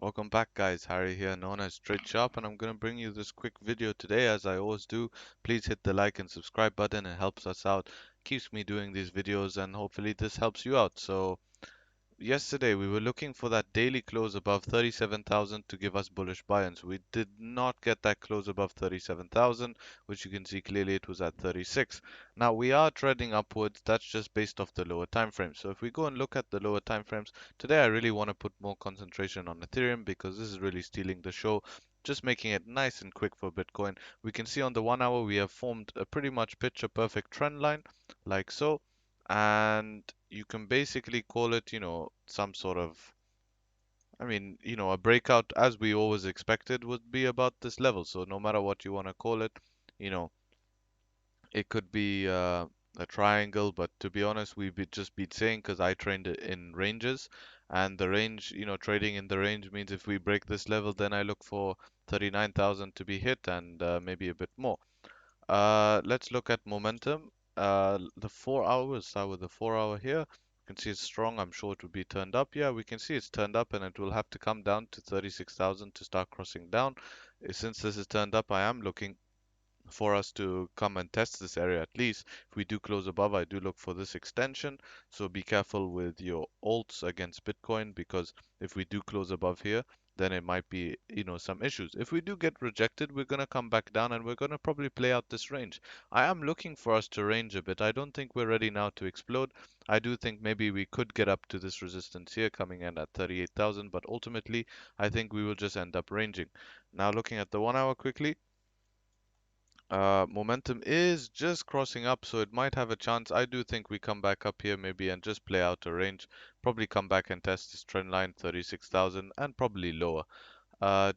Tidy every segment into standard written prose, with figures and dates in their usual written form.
Welcome back guys, Harry here, known as Trade Sharp, and I'm going to bring you this quick video today as I always do. Please hit the like and subscribe button, it helps us out, keeps me doing these videos, and hopefully this helps you out. So yesterday we were looking for that daily close above 37,000 to give us bullish buy-ins. We did not get that close above 37,000, which you can see clearly it was at 36. Now we are trending upwards. That's just based off the lower time frame. So if we go and look at the lower time frames, today I really want to put more concentration on Ethereum because this is really stealing the show. Just making it nice and quick for Bitcoin. We can see on the 1 hour we have formed a pretty much picture perfect trend line like so, and you can basically call it, some sort of, a breakout as we always expected would be about this level. So no matter what you want to call it, you know, it could be a triangle, but to be honest, just been saying because I trained it in ranges, and the range, trading in the range means if we break this level, then I look for 39,000 to be hit and maybe a bit more. Let's look at momentum. The 4 hour, we'll start with the 4 hour here. You can see it's strong. I'm sure it will be turned up. Yeah, we can see it's turned up and it will have to come down to 36,000 to start crossing down. Since this is turned up, I am looking for us to come and test this area at least. If we do close above, I do look for this extension. So be careful with your alts against Bitcoin because if we do close above here, then it might be, some issues. If we do get rejected, we're going to come back down and we're going to probably play out this range. I am looking for us to range a bit. I don't think we're ready now to explode. I do think maybe we could get up to this resistance here coming in at 38,000, but ultimately I think we will just end up ranging. Now looking at the 1 hour quickly, momentum is just crossing up, so it might have a chance. I do think we come back up here maybe and just play out a range. Probably come back and test this trend line 36,000 and probably lower.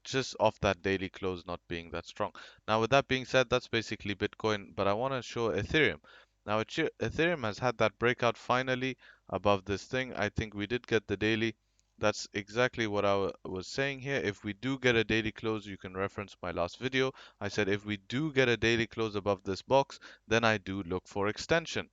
Just off that daily close not being that strong. Now, with that being said, that's basically Bitcoin, but I want to show Ethereum. Now, Ethereum has had that breakout finally above this thing. I think we did get the daily. That's exactly what I was saying here. If we do get a daily close, you can reference my last video. I said if we do get a daily close above this box, then I do look for extension.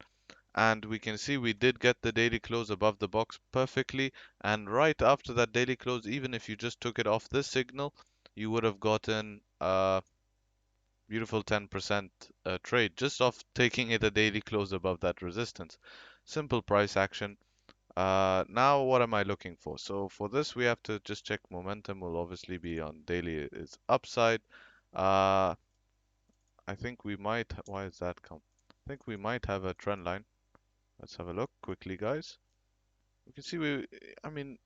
And we can see we did get the daily close above the box perfectly, and right after that daily close, even if you just took it off this signal, you would have gotten a beautiful 10% trade just off taking it a daily close above that resistance. Simple price action. Now what am I looking for? So for this we have to just check momentum will obviously be on daily is upside. uh, I think we might, why is that come? I think we might have a trend line. Let's have a look quickly, guys. You can see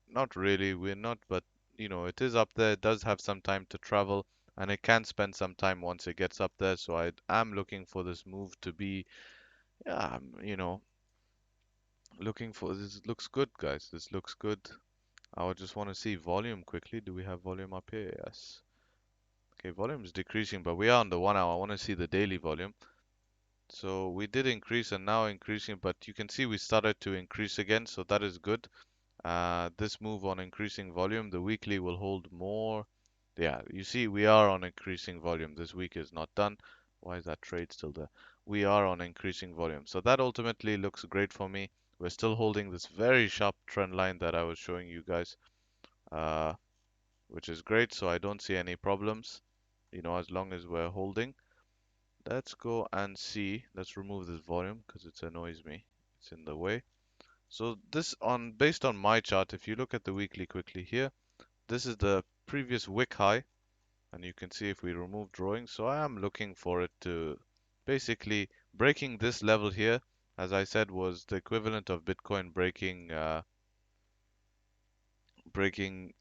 not really, we're not, but it is up there. It does have some time to travel, and it can spend some time once it gets up there. So I am looking for this move to be, yeah, looking for this. Looks good, guys. This looks good. I would just want to see volume quickly. Do we have volume up here? Yes. Okay, volume is decreasing, but we are on the 1 hour. I want to see the daily volume. So we did increase and now increasing, but you can see we started to increase again, so that is good. This move on increasing volume, the weekly will hold more. Yeah, you see, we are on increasing volume. This week is not done. Why is that trade still there? We are on increasing volume. So that ultimately looks great for me. We're still holding this very sharp trend line that I was showing you guys, uh, which is great. So I don't see any problems, as long as we're holding. Let's go and see. Let's remove this volume because it annoys me. It's in the way. So this on based on my chart, if you look at the weekly quickly here, this is the previous wick high, and you can see if we remove drawing. So I am looking for it to basically breaking this level here, as I said, was the equivalent of Bitcoin breaking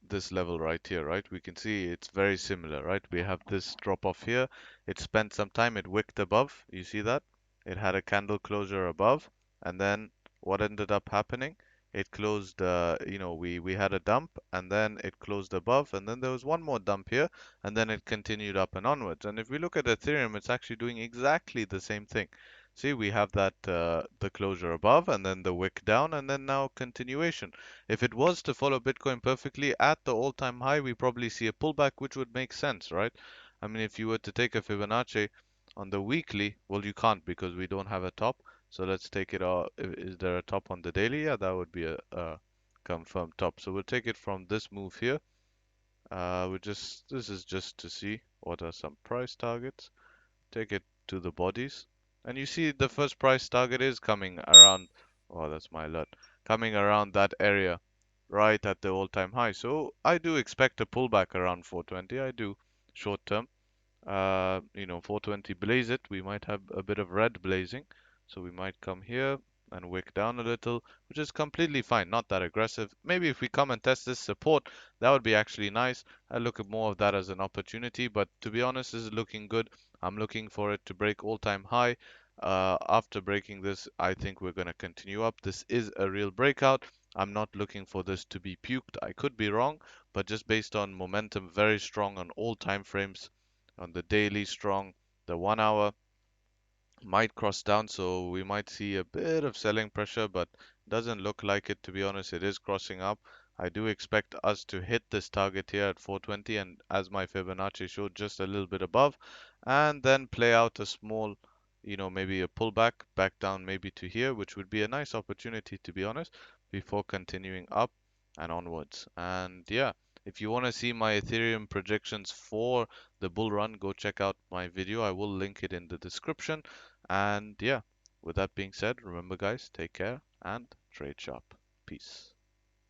this level right here, right? We can see it's very similar, right? We have this drop off here. It spent some time, it wicked above. You see that? It had a candle closure above, and then what ended up happening? It closed, we had a dump, and then it closed above, and then there was one more dump here, and then it continued up and onwards. And if we look at Ethereum, it's actually doing exactly the same thing. See, we have that the closure above, and then the wick down, and then now continuation. If it was to follow Bitcoin perfectly at the all-time high, we probably see a pullback, which would make sense, right? I mean, if you were to take a Fibonacci on the weekly, well, you can't because we don't have a top. So let's take it out. Is there a top on the daily? Yeah, that would be a confirmed top. So we'll take it from this move here. This is just to see what are some price targets. Take it to the bodies. And you see the first price target is coming around, oh, that's my alert, coming around that area, right at the all-time high. So I do expect a pullback around 420. I do, short term. 420 blaze it. We might have a bit of red blazing. So we might come here and wick down a little, which is completely fine, not that aggressive. Maybe if we come and test this support, that would be actually nice. I look at more of that as an opportunity, but to be honest, this is looking good. I'm looking for it to break all-time high. After breaking this, I think we're going to continue up. This is a real breakout. I'm not looking for this to be puked. I could be wrong, but just based on momentum, very strong on all time frames, on the daily strong, the 1 hour might cross down, so we might see a bit of selling pressure, but doesn't look like it, to be honest. It is crossing up. I do expect us to hit this target here at 420, and as my Fibonacci showed, just a little bit above, and then play out a small, maybe a pullback back down maybe to here, which would be a nice opportunity, to be honest, before continuing up and onwards. And yeah, if you want to see my Ethereum projections for the bull run, go check out my video. I will link it in the description. And yeah, with that being said, remember guys, take care and trade sharp. Peace.